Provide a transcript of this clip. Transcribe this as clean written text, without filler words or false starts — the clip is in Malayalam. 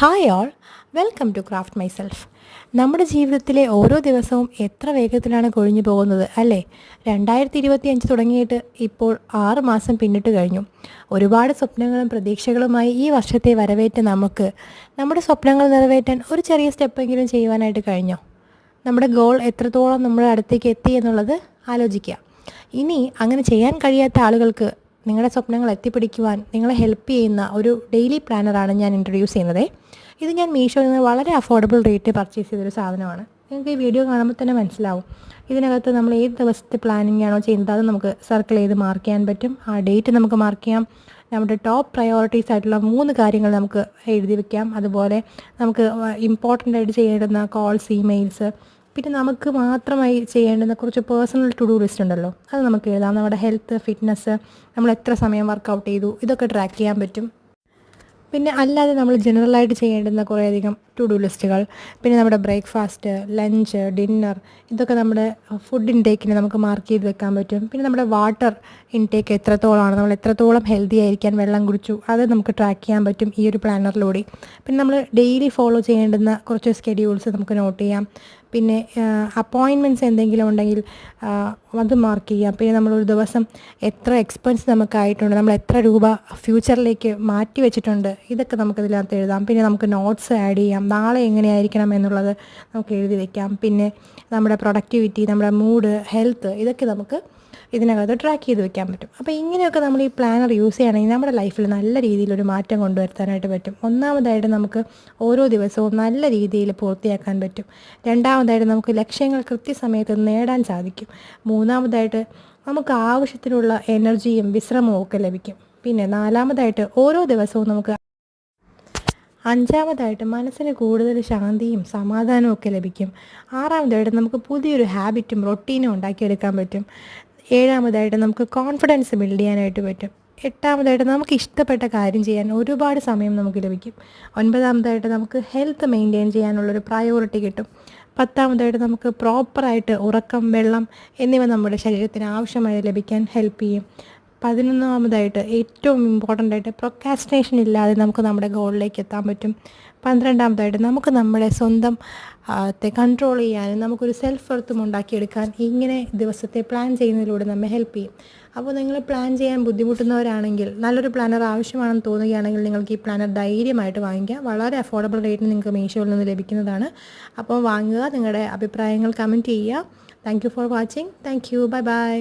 Hi all, welcome to craft myself. നമ്മുടെ ജീവിതത്തിലെ ഓരോ ദിവസവും എത്ര വേഗത്തിലാണ് കൊഴിഞ്ഞു പോകുന്നത് അല്ലേ? 2025 തുടങ്ങിയിട്ട് ഇപ്പോൾ 6 മാസം പിന്നിട്ട് കഴിഞ്ഞു. ഒരുപാട് സ്വപ്നങ്ങളും പ്രതീക്ഷകളുമായി ഈ വർഷത്തെ വരവേറ്റ നമുക്ക് നമ്മുടെ സ്വപ്നങ്ങൾ നിറവേറ്റാൻ ഒരു ചെറിയ സ്റ്റെപ്പെങ്കിലും ചെയ്യുവാനായിട്ട് കഴിഞ്ഞോ? നമ്മുടെ ഗോൾ എത്രത്തോളം നമ്മുടെ അടുത്തേക്ക് എത്തി എന്നുള്ളത് ആലോചിക്കുക. ഇനി അങ്ങനെ ചെയ്യാൻ കഴിയാത്ത ആളുകൾക്ക് നിങ്ങളുടെ സ്വപ്നങ്ങൾ എത്തിപ്പിടിക്കുവാൻ നിങ്ങളെ ഹെൽപ്പ് ചെയ്യുന്ന ഒരു ഡെയിലി പ്ലാനറാണ് ഞാൻ ഇൻട്രൊഡ്യൂസ് ചെയ്യുന്നത്. ഇത് ഞാൻ മീഷോയിൽ നിന്ന് വളരെ അഫോർഡബിൾ റേറ്റ് പർച്ചേസ് ചെയ്തൊരു സാധനമാണ്. നിങ്ങൾക്ക് ഈ വീഡിയോ കാണുമ്പോൾ തന്നെ മനസ്സിലാവും. ഇതിനകത്ത് നമ്മൾ ഏത് ദിവസത്തെ പ്ലാനിങ് ആണോ ചെയ്യുന്നത് അത് നമുക്ക് സർക്കിൾ ചെയ്ത് മാർക്ക് ചെയ്യാൻ പറ്റും. ആ ഡേറ്റ് നമുക്ക് മാർക്ക് ചെയ്യാം. നമ്മുടെ ടോപ്പ് പ്രയോറിറ്റീസ് ആയിട്ടുള്ള 3 കാര്യങ്ങൾ നമുക്ക് എഴുതി വയ്ക്കാം. അതുപോലെ നമുക്ക് ഇമ്പോർട്ടൻ്റ് ആയിട്ട് ചെയ്യേണ്ടുന്ന കോൾസ്, ഇമെയിൽസ്, പിന്നെ നമുക്ക് മാത്രമായി ചെയ്യേണ്ടുന്ന കുറച്ച് പേഴ്സണൽ ടു ഡു ലിസ്റ്റ് ഉണ്ടല്ലോ, അത് നമുക്ക് എഴുതാം. നമ്മുടെ ഹെൽത്ത്, ഫിറ്റ്നസ്, നമ്മൾ എത്ര സമയം വർക്കൗട്ട് ചെയ്തു, ഇതൊക്കെ ട്രാക്ക് ചെയ്യാൻ പറ്റും. പിന്നെ അല്ലാതെ നമ്മൾ ജനറലായിട്ട് ചെയ്യേണ്ടുന്ന കുറേയധികം ടു ഡു ലിസ്റ്റുകൾ, പിന്നെ നമ്മുടെ ബ്രേക്ക്ഫാസ്റ്റ്, ലഞ്ച്, ഡിന്നർ, ഇതൊക്കെ നമ്മുടെ ഫുഡ് ഇൻടേക്കിന് നമുക്ക് മാർക്ക് ചെയ്ത് വെക്കാൻ പറ്റും. പിന്നെ നമ്മുടെ വാട്ടർ ഇൻടേക്ക് എത്രത്തോളമാണ്, നമ്മൾ എത്രത്തോളം ഹെൽത്തി ആയിരിക്കാൻ വെള്ളം കുടിച്ചു, അത് നമുക്ക് ട്രാക്ക് ചെയ്യാൻ പറ്റും ഈ ഒരു പ്ലാനറിലൂടെ. പിന്നെ നമ്മൾ ഡെയിലി ഫോളോ ചെയ്യേണ്ടുന്ന കുറച്ച് സ്കെഡ്യൂൾസ് നമുക്ക് നോട്ട് ചെയ്യാം. പിന്നെ അപ്പോയിൻമെൻറ്റ്സ് എന്തെങ്കിലും ഉണ്ടെങ്കിൽ അത് മാർക്ക് ചെയ്യാം. പിന്നെ നമ്മളൊരു ദിവസം എത്ര എക്സ്പെൻസ് നമുക്കായിട്ടുണ്ട്, നമ്മൾ എത്ര രൂപ ഫ്യൂച്ചറിലേക്ക് മാറ്റി വെച്ചിട്ടുണ്ട്, ഇതൊക്കെ നമുക്കതിനകത്ത് എഴുതാം. പിന്നെ നമുക്ക് നോട്ട്സ് ആഡ് ചെയ്യാം. നാളെ എങ്ങനെയായിരിക്കണം എന്നുള്ളത് നമുക്ക് എഴുതി വയ്ക്കാം. പിന്നെ നമ്മുടെ പ്രൊഡക്ടിവിറ്റി, നമ്മുടെ മൂഡ്, ഹെൽത്ത്, ഇതൊക്കെ നമുക്ക് ഇതിനകത്ത് ട്രാക്ക് ചെയ്ത് വെക്കാൻ പറ്റും. അപ്പോൾ ഇങ്ങനെയൊക്കെ നമ്മൾ ഈ പ്ലാനർ യൂസ് ചെയ്യുകയാണെങ്കിൽ നമ്മുടെ ലൈഫിൽ നല്ല രീതിയിലൊരു മാറ്റം കൊണ്ടുവരുത്താനായിട്ട് പറ്റും. ഒന്നാമതായിട്ട് നമുക്ക് ഓരോ ദിവസവും നല്ല രീതിയിൽ പൂർത്തിയാക്കാൻ പറ്റും. രണ്ടാമതായിട്ട് നമുക്ക് ലക്ഷ്യങ്ങൾ കൃത്യസമയത്ത് നേടാൻ സാധിക്കും. മൂന്നാമതായിട്ട് നമുക്ക് ആവശ്യത്തിനുള്ള എനർജിയും വിശ്രമവും ഒക്കെ ലഭിക്കും. പിന്നെ നാലാമതായിട്ട് ഓരോ ദിവസവും നമുക്ക് അഞ്ചാമതായിട്ട് മനസ്സിന് കൂടുതൽ ശാന്തിയും സമാധാനവും ഒക്കെ ലഭിക്കും. ആറാമതായിട്ട് നമുക്ക് പുതിയൊരു ഹാബിറ്റും റൊട്ടീനും ഉണ്ടാക്കിയെടുക്കാൻ പറ്റും. ഏഴാമതായിട്ട് നമുക്ക് കോൺഫിഡൻസ് ബിൽഡ് ചെയ്യാനായിട്ട് പറ്റും. എട്ടാമതായിട്ട് നമുക്ക് ഇഷ്ടപ്പെട്ട കാര്യം ചെയ്യാൻ ഒരുപാട് സമയം നമുക്ക് ലഭിക്കും. ഒൻപതാമതായിട്ട് നമുക്ക് ഹെൽത്ത് മെയിൻറ്റെയിൻ ചെയ്യാനുള്ളൊരു പ്രയോറിറ്റി കിട്ടും. പത്താമതായിട്ട് നമുക്ക് പ്രോപ്പറായിട്ട് ഉറക്കം, വെള്ളം എന്നിവ നമ്മുടെ ശരീരത്തിന് ആവശ്യമായി ലഭിക്കാൻ ഹെൽപ്പ് ചെയ്യും. 11ാമതായിട്ട് ഏറ്റവും ഇമ്പോർട്ടൻ്റ് ആയിട്ട് പ്രൊക്കാസ്റ്റിനേഷൻ ഇല്ലാതെ നമുക്ക് നമ്മുടെ ഗോളിലേക്ക് എത്താൻ പറ്റും. 12ാമതായിട്ട് നമുക്ക് നമ്മുടെ സ്വന്തം കൺട്രോൾ ചെയ്യാനും നമുക്കൊരു സെൽഫ് വർത്തും ഉണ്ടാക്കിയെടുക്കാൻ ഇങ്ങനെ ദിവസത്തെ പ്ലാൻ ചെയ്യുന്നതിലൂടെ നമ്മെ ഹെൽപ്പ് ചെയ്യും. അപ്പോൾ നിങ്ങൾ പ്ലാൻ ചെയ്യാൻ ബുദ്ധിമുട്ടുന്നവരാണെങ്കിൽ, നല്ലൊരു പ്ലാനർ ആവശ്യമാണെന്ന് തോന്നുകയാണെങ്കിൽ നിങ്ങൾക്ക് ഈ പ്ലാനർ ധൈര്യമായിട്ട് വാങ്ങിക്കാം. വളരെ അഫോർഡബിൾ റേറ്റിന് നിങ്ങൾക്ക് മീഷോയിൽ നിന്ന് ലഭിക്കുന്നതാണ്. അപ്പോൾ വാങ്ങുക, നിങ്ങളുടെ അഭിപ്രായങ്ങൾ കമൻറ്റ് ചെയ്യുക. Thank you for watching. Thank you. Bye bye.